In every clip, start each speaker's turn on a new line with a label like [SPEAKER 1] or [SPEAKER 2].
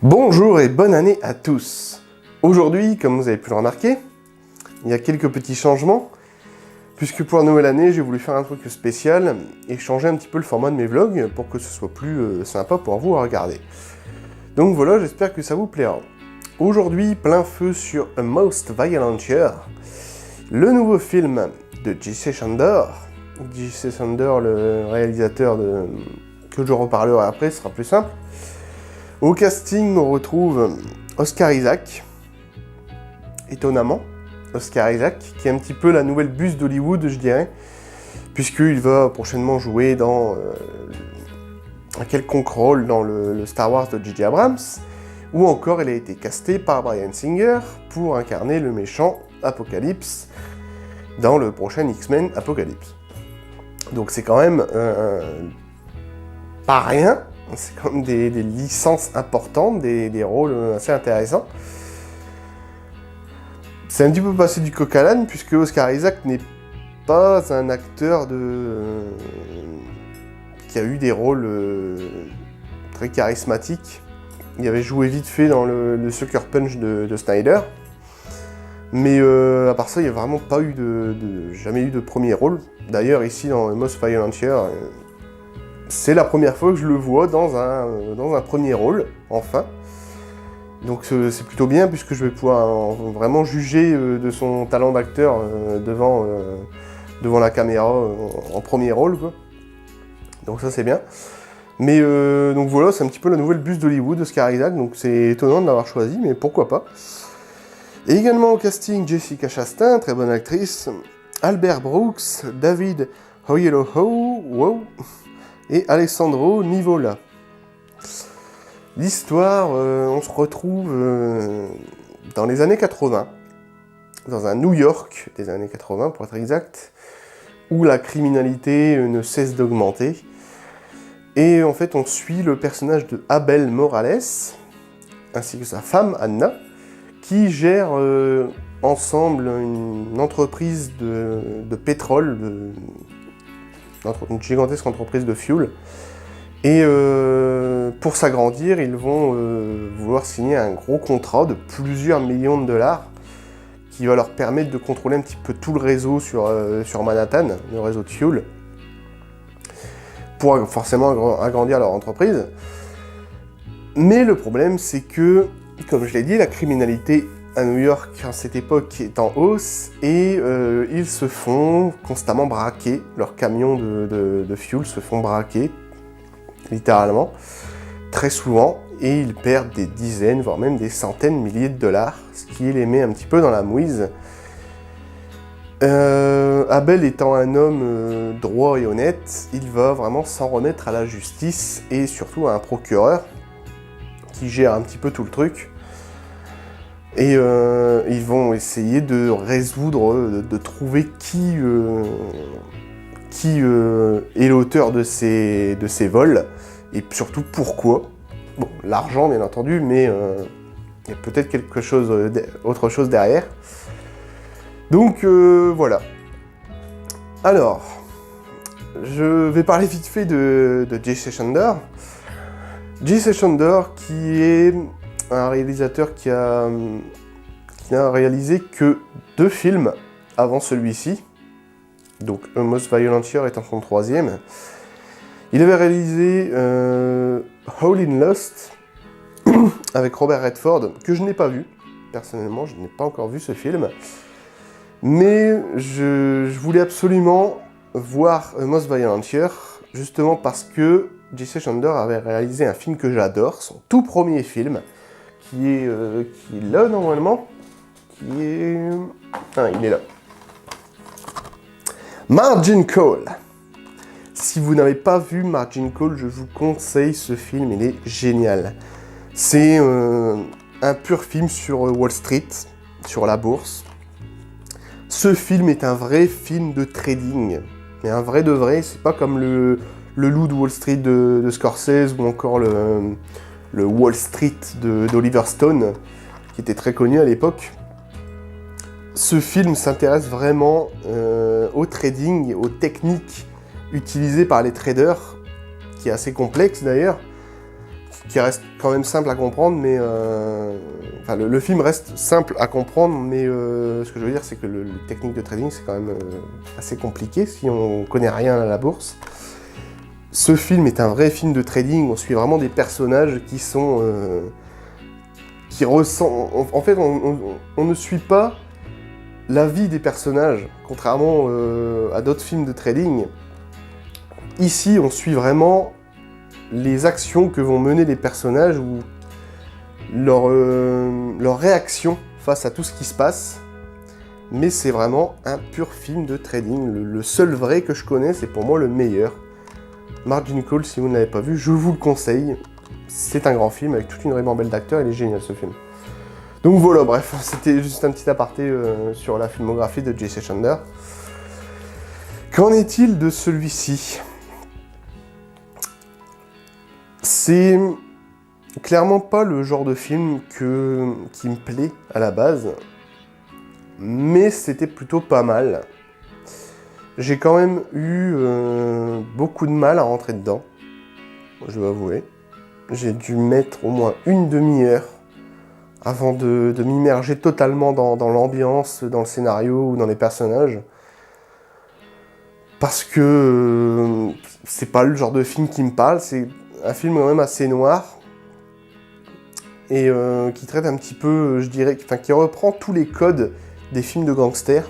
[SPEAKER 1] Bonjour et bonne année à tous. Aujourd'hui, comme vous avez pu le remarquer, il y a quelques petits changements, puisque pour la nouvelle année, j'ai voulu faire un truc spécial et changer un petit peu le format de mes vlogs pour que ce soit plus sympa pour vous à regarder. Donc voilà, j'espère que ça vous plaira. Aujourd'hui, plein feu sur A Most Violent Year, le nouveau film de J.C. Chandor. J.C. Chandor, le réalisateur que je reparlerai après, ce sera plus simple. Au casting, on retrouve Oscar Isaac, étonnamment. Oscar Isaac, qui est un petit peu la nouvelle buse d'Hollywood, je dirais, puisqu'il va prochainement jouer dans un quelconque rôle dans le Star Wars de J.J. Abrams, ou encore il a été casté par Bryan Singer pour incarner le méchant Apocalypse dans le prochain X-Men Apocalypse. Donc c'est quand même pas rien. C'est comme des licences importantes, des rôles assez intéressants. C'est un petit peu passé du coq à l'âne, puisque Oscar Isaac n'est pas un acteur qui a eu des rôles très charismatiques. Il avait joué vite fait dans le Sucker Punch de Snyder. Mais à part ça, il n'y a vraiment pas eu jamais eu de premier rôle. D'ailleurs, ici, dans Most Violent Year, c'est la première fois que je le vois dans un premier rôle, enfin. Donc c'est plutôt bien, puisque je vais pouvoir vraiment juger de son talent d'acteur devant la caméra en premier rôle, quoi. Donc ça c'est bien. Mais donc voilà, c'est un petit peu la nouvelle buse d'Hollywood, Oscar Isaac, donc c'est étonnant de l'avoir choisi, mais pourquoi pas. Et également au casting, Jessica Chastain, très bonne actrice, Albert Brooks, David Oyelowo, wow, et Alessandro Nivola. L'histoire, on se retrouve dans les années 80, dans un New York des années 80 pour être exact, où la criminalité ne cesse d'augmenter. Et en fait, on suit le personnage de Abel Morales, ainsi que sa femme Anna, qui gèrent ensemble une entreprise de pétrole, une gigantesque entreprise de fuel. Et pour s'agrandir, ils vont vouloir signer un gros contrat de plusieurs millions de dollars qui va leur permettre de contrôler un petit peu tout le réseau sur Manhattan, le réseau de fuel, pour forcément agrandir leur entreprise. Mais le problème, c'est que, comme je l'ai dit, la criminalité à New York à cette époque est en hausse et ils se font constamment braquer. Leurs camions de fuel se font braquer, littéralement, très souvent, et ils perdent des dizaines, voire même des centaines de milliers de dollars, ce qui les met un petit peu dans la mouise. Abel étant un homme droit et honnête, il va vraiment s'en remettre à la justice et surtout à un procureur qui gère un petit peu tout le truc. Et ils vont essayer de résoudre, de trouver qui est l'auteur de ces vols, et surtout pourquoi. Bon, l'argent bien entendu, mais il y a peut-être autre chose derrière. Donc voilà. Alors, je vais parler vite fait de J.C. Chandor. J.C. Chandor, qui est un réalisateur qui n'a réalisé que 2 films avant celui-ci. Donc A Most Violent Year étant son 3e. Il avait réalisé All in Lust avec Robert Redford, que je n'ai pas vu. Personnellement, je n'ai pas encore vu ce film. Mais je voulais absolument voir A Most Violent Year, justement parce que J.C. Chandor avait réalisé un film que j'adore, son tout premier film, qui est là normalement, il est là. Margin Call. Si vous n'avez pas vu Margin Call, je vous conseille ce film, il est génial. C'est un pur film sur Wall Street, sur la bourse. Ce film est un vrai film de trading, mais un vrai de vrai, c'est pas comme le Loup de Wall Street de Scorsese ou encore le Wall Street d'Oliver Stone, qui était très connu à l'époque. Ce film s'intéresse vraiment au trading, aux techniques utilisées par les traders, qui est assez complexe d'ailleurs, qui reste quand même simple à comprendre, mais enfin le film reste simple à comprendre, mais ce que je veux dire, c'est que les techniques de trading, c'est quand même assez compliqué si on connaît rien à la bourse. Ce film est un vrai film de trading, on suit vraiment des personnages qui sont... qui ressentent... En fait, on ne suit pas la vie des personnages, contrairement à d'autres films de trading. Ici, on suit vraiment les actions que vont mener les personnages ou leur réaction face à tout ce qui se passe. Mais c'est vraiment un pur film de trading. Le seul vrai que je connais, c'est pour moi le meilleur. Margin Call, si vous ne l'avez pas vu, je vous le conseille. C'est un grand film avec toute une ribambelle d'acteurs, il est génial ce film. Donc voilà, bref, c'était juste un petit aparté sur la filmographie de J.C. Chandler. Qu'en est-il de celui-ci ? C'est clairement pas le genre de film qui me plaît à la base, mais c'était plutôt pas mal. J'ai quand même eu beaucoup de mal à rentrer dedans, je dois avouer. J'ai dû mettre au moins une demi-heure avant de m'immerger totalement dans l'ambiance, dans le scénario ou dans les personnages. Parce que c'est pas le genre de film qui me parle, c'est un film quand même assez noir et qui traite un petit peu, je dirais, enfin qui reprend tous les codes des films de gangsters,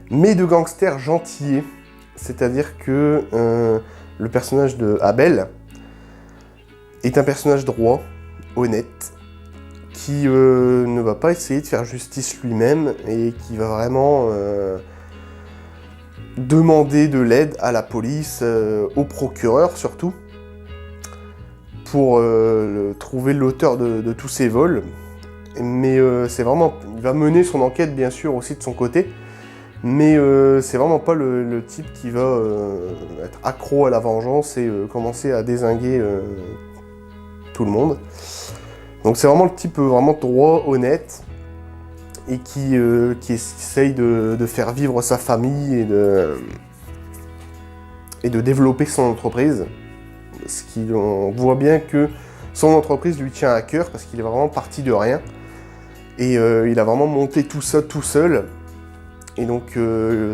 [SPEAKER 1] mais de gangsters gentillés. C'est-à-dire que le personnage de Abel est un personnage droit, honnête, qui ne va pas essayer de faire justice lui-même et qui va vraiment demander de l'aide à la police, au procureur surtout, pour trouver l'auteur de tous ces vols. Mais c'est vraiment... Il va mener son enquête bien sûr aussi de son côté, mais c'est vraiment pas le type qui va être accro à la vengeance et commencer à dézinguer tout le monde. Donc c'est vraiment le type vraiment droit, honnête, et qui essaye de faire vivre sa famille et de développer son entreprise. On voit bien que son entreprise lui tient à cœur parce qu'il est vraiment parti de rien. Et il a vraiment monté tout ça tout seul. Et donc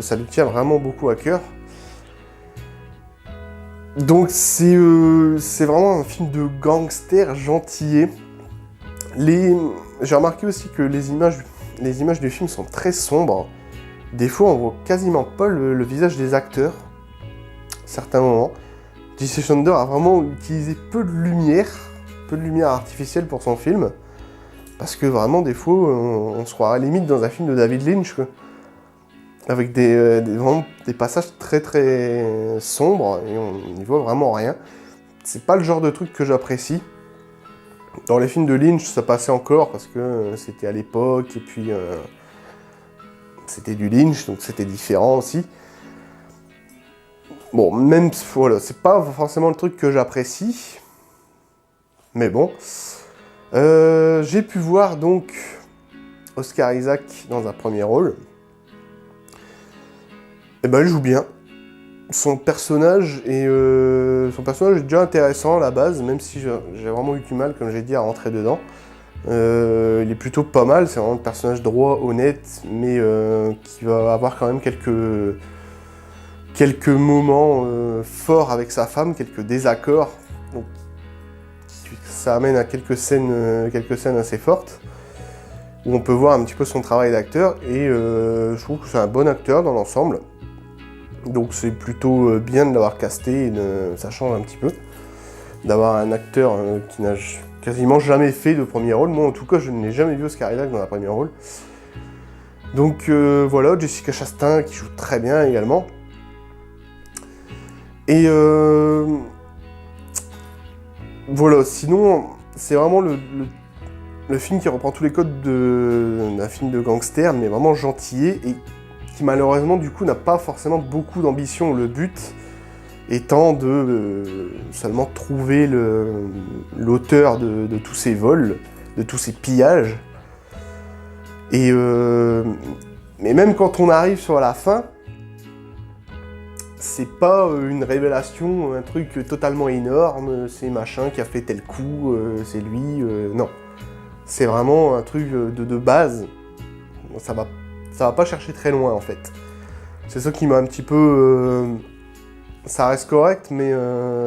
[SPEAKER 1] ça lui tient vraiment beaucoup à cœur. Donc c'est vraiment un film de gangster gentillé. J'ai remarqué aussi que les images du film sont très sombres. Des fois on voit quasiment pas le visage des acteurs. Certains moments. J.C. Chandler a vraiment utilisé peu de lumière artificielle pour son film. Parce que vraiment des fois on se croirait limite dans un film de David Lynch, quoi. Avec vraiment des passages très très sombres et on n'y voit vraiment rien. C'est pas le genre de truc que j'apprécie. Dans les films de Lynch, ça passait encore parce que c'était à l'époque et puis c'était du Lynch, donc c'était différent aussi. Bon, même voilà, c'est pas forcément le truc que j'apprécie, mais bon. J'ai pu voir donc Oscar Isaac dans un premier rôle. Et ben, il joue bien. Son personnage est déjà intéressant à la base, même si j'ai vraiment eu du mal, comme j'ai dit, à rentrer dedans. Il est plutôt pas mal, c'est vraiment un personnage droit, honnête, mais qui va avoir quand même quelques moments forts avec sa femme, quelques désaccords. Donc, ça amène à quelques scènes assez fortes, où on peut voir un petit peu son travail d'acteur, et je trouve que c'est un bon acteur dans l'ensemble. Donc c'est plutôt bien de l'avoir casté, ça change un petit peu. D'avoir un acteur qui n'a quasiment jamais fait de premier rôle. Moi en tout cas je n'ai jamais vu Oscar Isaac dans un premier rôle. Donc voilà, Jessica Chastain qui joue très bien également. Et voilà, sinon c'est vraiment le film qui reprend tous les codes d'un film de gangster, mais vraiment gentillé et qui malheureusement du coup n'a pas forcément beaucoup d'ambition. Le but étant de seulement trouver l'auteur de tous ces vols, de tous ces pillages. Et mais même quand on arrive sur la fin, c'est pas une révélation, un truc totalement énorme, c'est machin qui a fait tel coup, c'est lui, non. C'est vraiment un truc de base, ça va pas chercher très loin en fait. C'est ça qui m'a un petit peu... ça reste correct, mais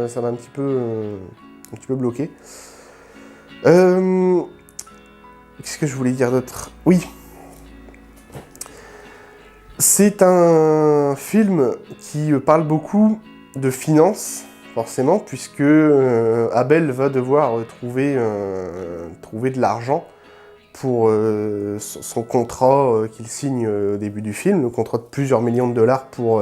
[SPEAKER 1] ça m'a un petit peu bloqué. Qu'est-ce que je voulais dire d'autre? Oui. C'est un film qui parle beaucoup de finances, forcément, puisque Abel va devoir trouver de l'argent pour son contrat qu'il signe au début du film, le contrat de plusieurs millions de dollars pour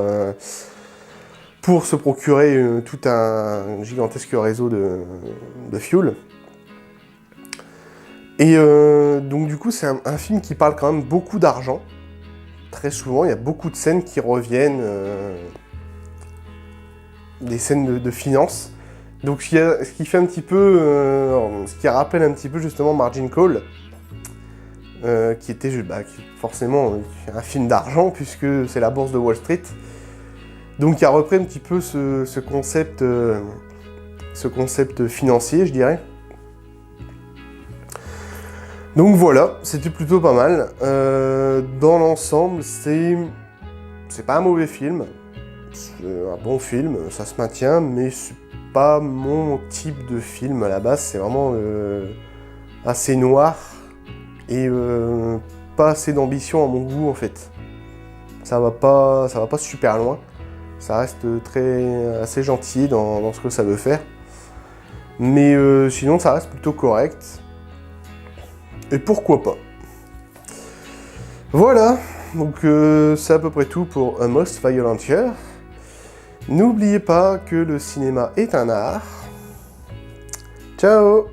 [SPEAKER 1] se procurer tout un gigantesque réseau de fuel. Et donc du coup, c'est un film qui parle quand même beaucoup d'argent. Très souvent, il y a beaucoup de scènes qui reviennent, des scènes de finances. Donc ce qui fait un petit peu, ce qui rappelle un petit peu justement Margin Call, qui était forcément un film d'argent puisque c'est la bourse de Wall Street. Donc il a repris un petit peu ce concept financier, je dirais. Donc voilà, c'était plutôt pas mal. Dans l'ensemble, c'est pas un mauvais film. C'est un bon film, ça se maintient, mais c'est pas mon type de film à la base. C'est vraiment assez noir et pas assez d'ambition à mon goût en fait. Ça va pas super loin. Ça reste assez gentil dans ce que ça veut faire. Mais sinon, ça reste plutôt correct. Et pourquoi pas. Voilà, donc c'est à peu près tout pour A Most Violent Year. N'oubliez pas que le cinéma est un art. Ciao!